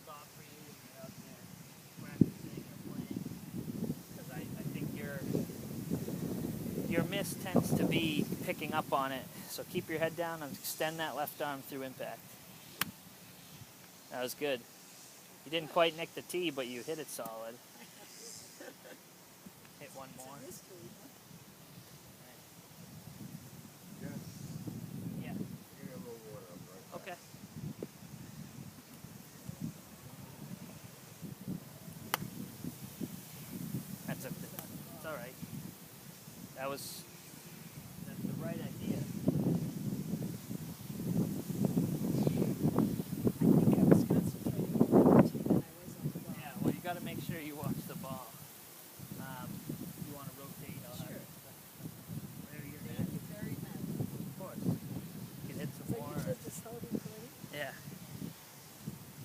stop for you when you're out there practicing or playing, because I think your miss tends to be picking up on it. So keep your head down and extend that left arm through impact. That was good. You didn't quite nick the tee, but you hit it solid. Hit one more. Yes. Yeah. Give me a little water up, right? Okay. It's all right. That was the right idea. I think I was concentrating more on the tee than I was on the ball. Yeah, well, you got to make sure you watch the ball. You want to rotate. I'll have Sure. where you're Thank at. you very much. Of course. You can hit some So more. you did this whole recording? Yeah.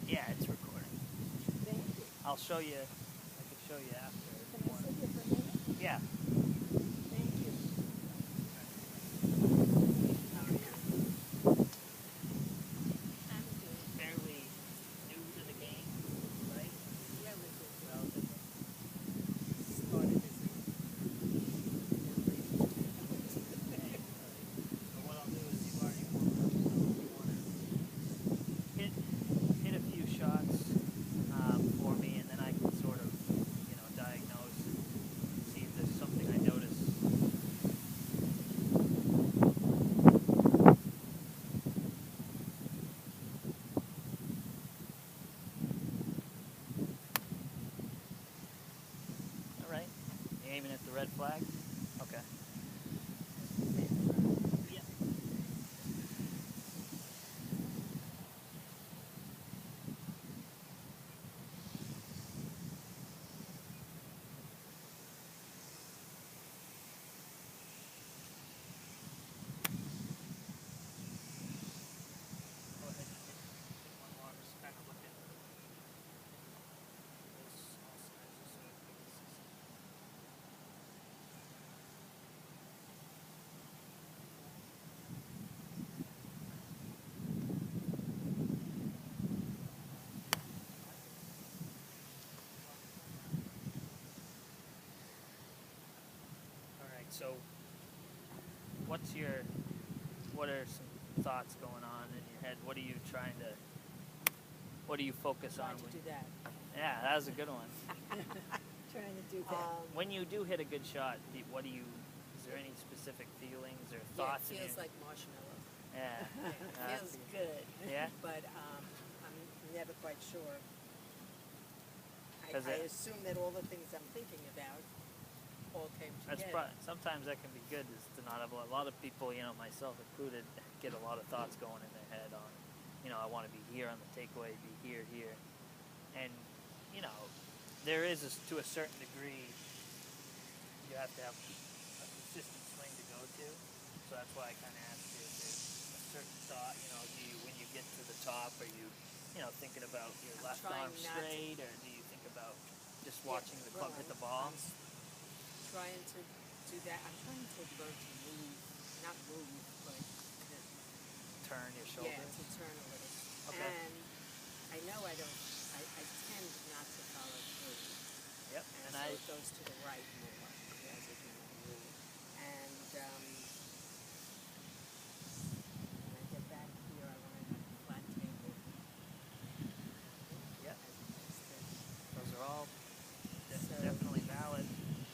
Yeah, it's recording. Thank you. I'll show you. I can show you after. if Can you I want. sit here for a minute? Yeah. Thank you. How are you? I'm good. Fairly new to the game, right? Relatively. Relatively. Started as a Okay. So what I'll do is you've already warmed up, so if you want to hit a few shots for me, and then I can sort of, diagnose and see if there's something I notice. All right. You aiming at the red flag? Okay. Yeah. Go ahead and hit one more. Just kind of look at those small sizes so I can see something. All right. So, what are some thoughts going on in your head? What are you focus on? trying to do that. Yeah, that was a good one. Trying to do that. When you do hit a good shot, is there any specific feelings or Yeah, thoughts it in feels your... like marshmallow. Yeah. It feels good. Yeah? But I'm never quite sure. I 'Cause assume that all the things I'm thinking about all came together. Sometimes that can be good, is to not have a lot of people, myself included, get a lot of thoughts going in their head on, I want to be here on the takeaway, be here. And, there is, to a certain degree, you have to have a consistent swing to go to. So that's why I kind of asked you if there's a certain thought, when you get to the top, are you, thinking about your I'm left trying arm not to- straight, or do you think about just watching the club hit the ball? I'm trying to do that. I'm trying to learn to move, not move, but to, Turn your shoulders? yeah, to turn a little. Okay. And I know I tend not to follow through. Yep. And so it goes to the right more, as a general rule. And when I get back here, I want to have a flat table. Yep. As opposed to, Those are all So- definitely valid.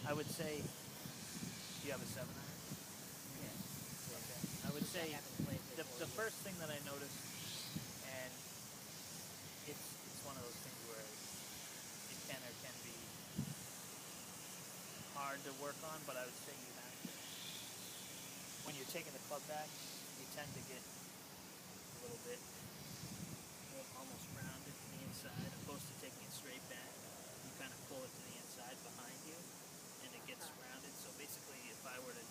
I would say, do you have a 7-iron? yeah. Okay. I would say I haven't played the before yet. first thing that I noticed, and it's one of those things where it can be hard to work on, but I would say you have to. When you're taking the club back, you tend to get a little bit almost rounded to the inside, opposed to taking it straight back. You kind of pull it to the inside behind you, and it gets rounded. So basically, if I were to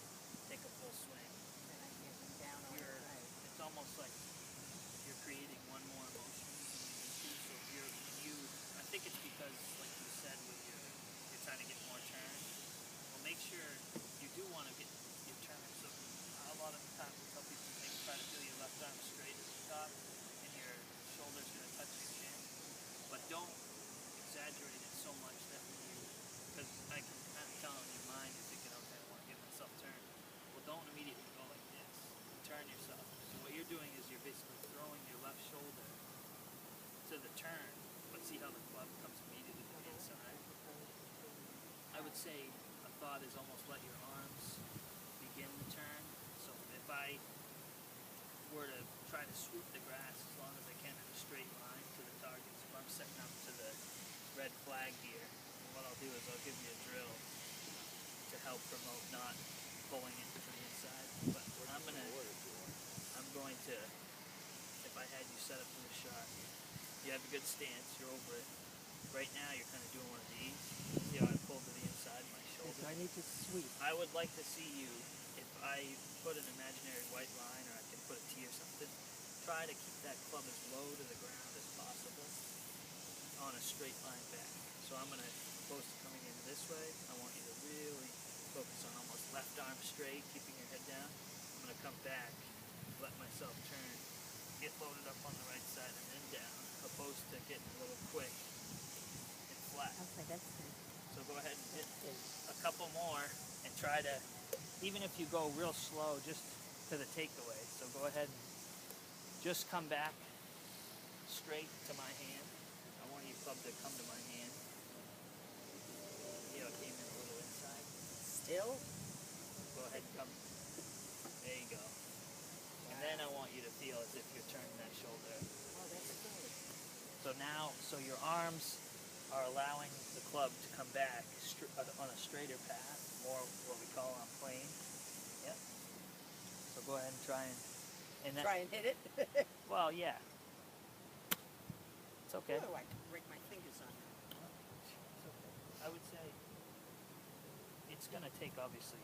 take a full swing, And I can't come down on it, right. it's almost like you're creating one more motion than you need to. So I think it's because, like you said, you're trying to get more turn. Well, make sure you do want to get your turn. So a lot of times I tell people try to feel your left arm straight at the top, and your shoulders going to touch your chin. But because I can kind of tell in your mind you're thinking, okay, I want to get myself turned. Well, don't immediately go like this. Turn yourself. So what you're doing is you're basically throwing your left shoulder to the turn, but see how the club comes immediately to the inside. I would say a thought is almost let your arms begin the turn. So if I were to try to sweep the grass as long as I can in a straight line to the target, so if I'm setting up to the red flag here, and what I'll do is I'll give you a drill to help promote not pulling it to the inside. But I'm going to, if I had you set up for the shot, you have a good stance, you're over it. Right now you're kind of doing one of these. See how I pull to the inside of my shoulder? So I need to sweep. I would like to see you, if I put an imaginary white line or I can put a T or something, try to keep that club as low to the ground as possible on a straight line back. So I'm going to, opposed to coming in this way, I want you to really focus on almost left arm straight, keeping your head down. I'm going to come back, let myself turn, get loaded up on the right side and then down, opposed to getting a little quick and flat. Okay, that's good. So go ahead and hit a couple more and try to, even if you go real slow, just to the takeaway. So go ahead and just come back straight to my hand. I want your club to come to my hand. See how it came in a little inside? Still? Go ahead and come. There you go. And then I want you to feel as if you're turning that shoulder. Oh, that's good. So now, so your arms are allowing the club to come back on a straighter path, more what we call on plane. Yep. So go ahead and try and that, Try and hit it. well, yeah. It's okay. Oh, I can break my fingers on it. It's okay. I would say it's going to take, obviously,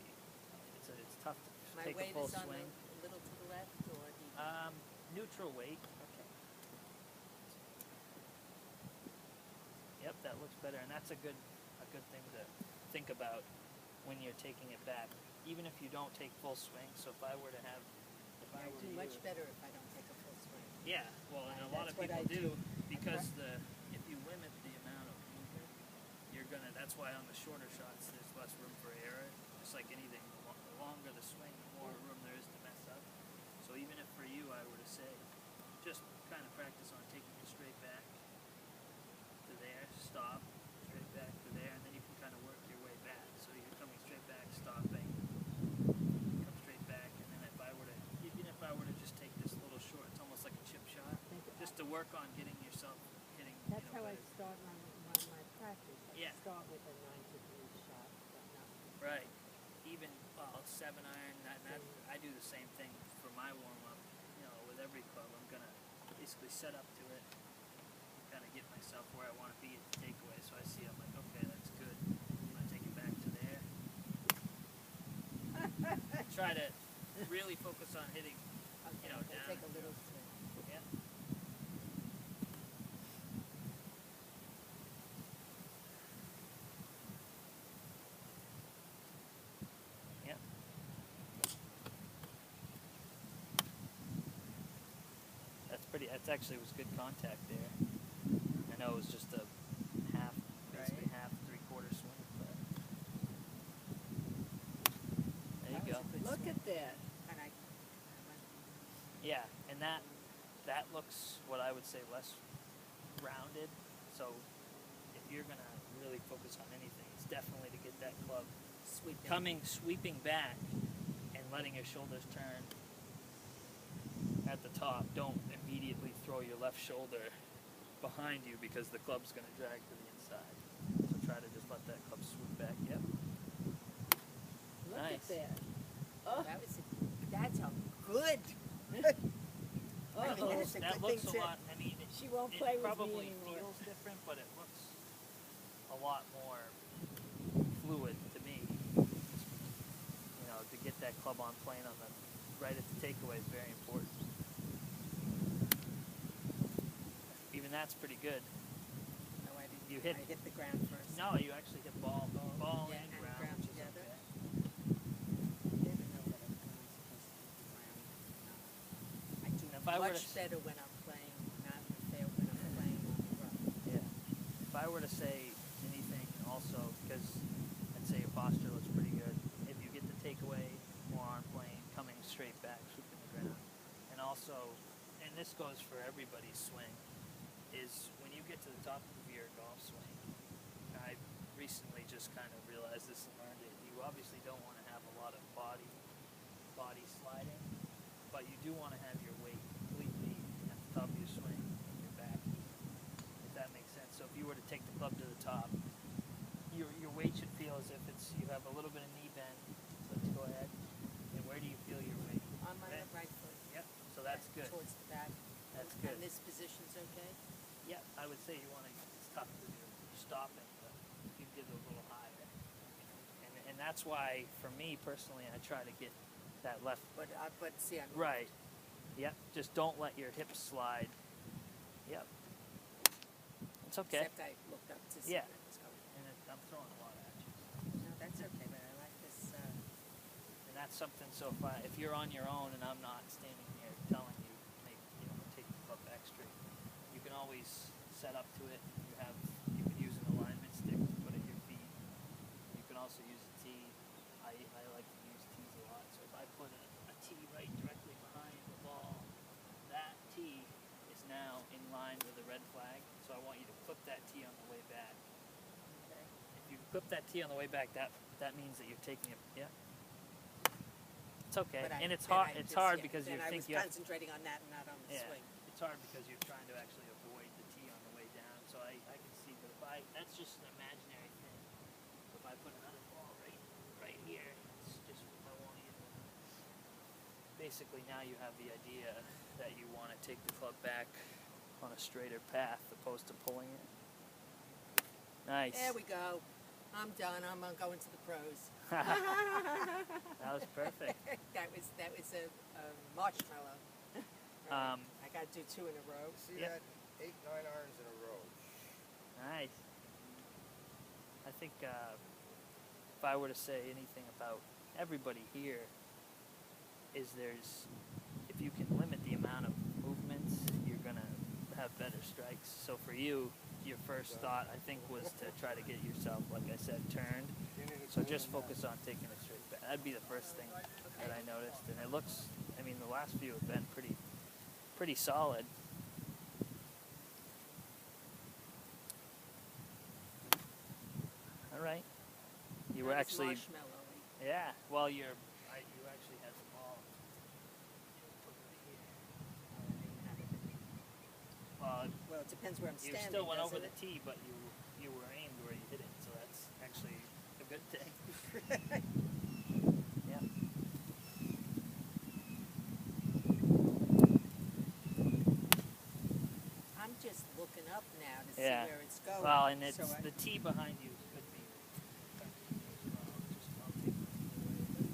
it's tough to My take a weight full is on swing. a little to the left or Neutral weight. okay. Yep, that looks better, and that's a good thing to think about when you're taking it back. Even if you don't take full swing. So if I were to have, I do much better if I don't take a full swing. yeah, well, and a lot of That's what people I do because if you limit the amount of movement, you're gonna. That's why on the shorter shots there's less room for error. Just like anything, the longer the swing, the more room there is to mess up. So even if for you, I were to say, just kind of practice on taking it straight back to there, stop, straight back to there, and then you can kind of work your way back. So you're coming straight back, stopping, come straight back, and then even if I were to just take this little short, it's almost like a chip shot, just to work on getting yourself hitting. That's how I better. start my practice. I Yeah. start with a 9-3 shot. But not Right. Even 7-iron. I do the same thing for my warm up. You know, with every club, I'm gonna basically set up to it, kind of get myself where I want to be at the takeaway. So I see, I'm like, okay, that's good. I'm gonna take it back to there. Try to really focus on hitting. Okay, You know, okay, down. take a little swing. Yeah. Yeah. That's actually was good contact there. I know it was just a basically half, 3/4 swing, but there you go. Look at that. And I went, Yeah, and that looks what I would say less rounded. So if you're gonna really focus on anything, it's definitely to get that club sweeping back and letting your shoulders turn at the top. Don't immediately throw your left shoulder behind you because the club's gonna drag to the inside. So try to just let that club swoop back. Yep. look Nice. at that. Oh, that's a good. Oh, I mean, that's a That good looks thing a to. lot. I mean, she won't it play with probably me anymore. feels different, but it looks a lot more fluid to me. You know, to get that club on plane on the right at the takeaway is very important. Even that's pretty good. No, I didn't. You hit- I hit the ground first. No, you actually hit ball Yeah, and and ground, ground which is together. okay. I never know that I'm supposed to hit the ground. I do If I were much to- better when I'm playing, not fair when I'm playing on the rough. Yeah. If I were to say anything also, because also, and this goes for everybody's swing, is when you get to the top of your golf swing, I recently just kind of realized this and learned it. You obviously don't want to have a lot of body sliding, but you do want to have your weight completely at the top of your swing and your back, if that makes sense. So if you were to take the club to the top, your weight should feel as if you have a little bit of knee bend. Let's go ahead. And where do you feel your weight? On my right foot. Yep. So that's good. Towards the back. That's good. And this position's okay? Yeah, I would say you want to. It's tough because you're stopping, but you get it a little higher. And that's why, for me personally, I try to get that left. But see, I'm Right. Yep. Just don't let your hips slide. Yep. It's okay. Except I looked up to see Yeah. where it was going. And I'm throwing a lot at you. No, that's okay, but I like this. And that's something. So if you're on your own and I'm not standing here telling you, take the club back straight, you can always set up to it. You can use an alignment stick to put at your feet. You can also use a tee. I like to use tees a lot. So if I put a tee right directly behind the ball, that tee is now in line with the red flag. So I want you to clip that tee on the way back. Okay. If you clip that tee on the way back, that means that you're taking it. Yeah. It's okay, But and it's hard. It's hard because you I think was you have. concentrating on that and not on the Yeah, swing. it's hard because you're trying to actually avoid the tee on the way down. So I can see, but that's just an imaginary thing. If I put another ball right here, it's just I want you to. Basically, now you have the idea that you want to take the club back on a straighter path opposed to pulling it. Nice. There we go. I'm done. I'm going to the pros. That was perfect. that was a marshmallow. Um, I got to do 2 in a row. See Yep. that? 8, 9 irons in a row. Nice. I think if I were to say anything about everybody here, is if you can limit the amount of movements, you're gonna have better strikes. So for you, your first thought I think was to try to get yourself, like I said, turned. So just focus on taking it straight back. That'd be the first thing that I noticed, and it looks. I mean, the last few have been pretty solid. All right. You were That was actually, marshmallowy. yeah. Well, you actually had the ball. Put it right here. Well, Well, it depends where I'm you standing. still went over doesn't the tee, but you were aimed where you hit it, so that's actually a good thing. it? Yeah. I'm just looking up now to Yeah. see where it's going. Well, and it's So the tee behind you could be affecting you as well. Just I'll take it away. But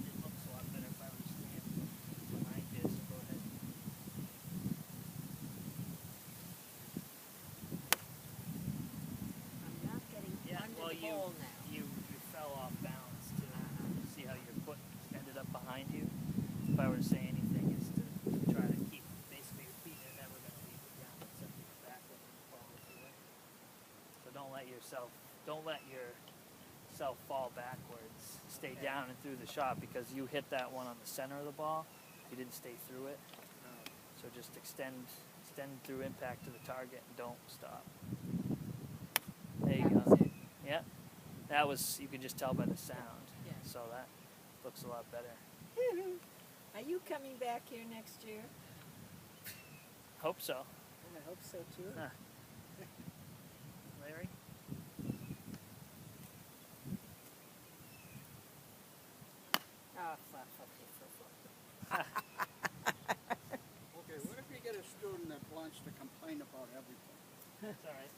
it looks a lot better if I were to stand behind you. So go ahead. I'm not getting Yeah. under Well, the ball now. you fell off balance too. See how your foot ended up behind you. If I were to say anything, is to try to keep basically your feet are never going to leave the ground except for your back when you fall through it. So don't let yourself fall backwards. Stay Okay. down and through the shot because you hit that one on the center of the ball. You didn't stay through it. So just extend through impact to the target and don't stop. There you That go. was it. Yeah. That was, you could just tell by the sound. Yeah. So that looks a lot better. Are you coming back here next year? Hope so. I hope so too. Huh. Larry? Oh, fuck. Okay, what if you get a student that wants to complain about everything? It's all right.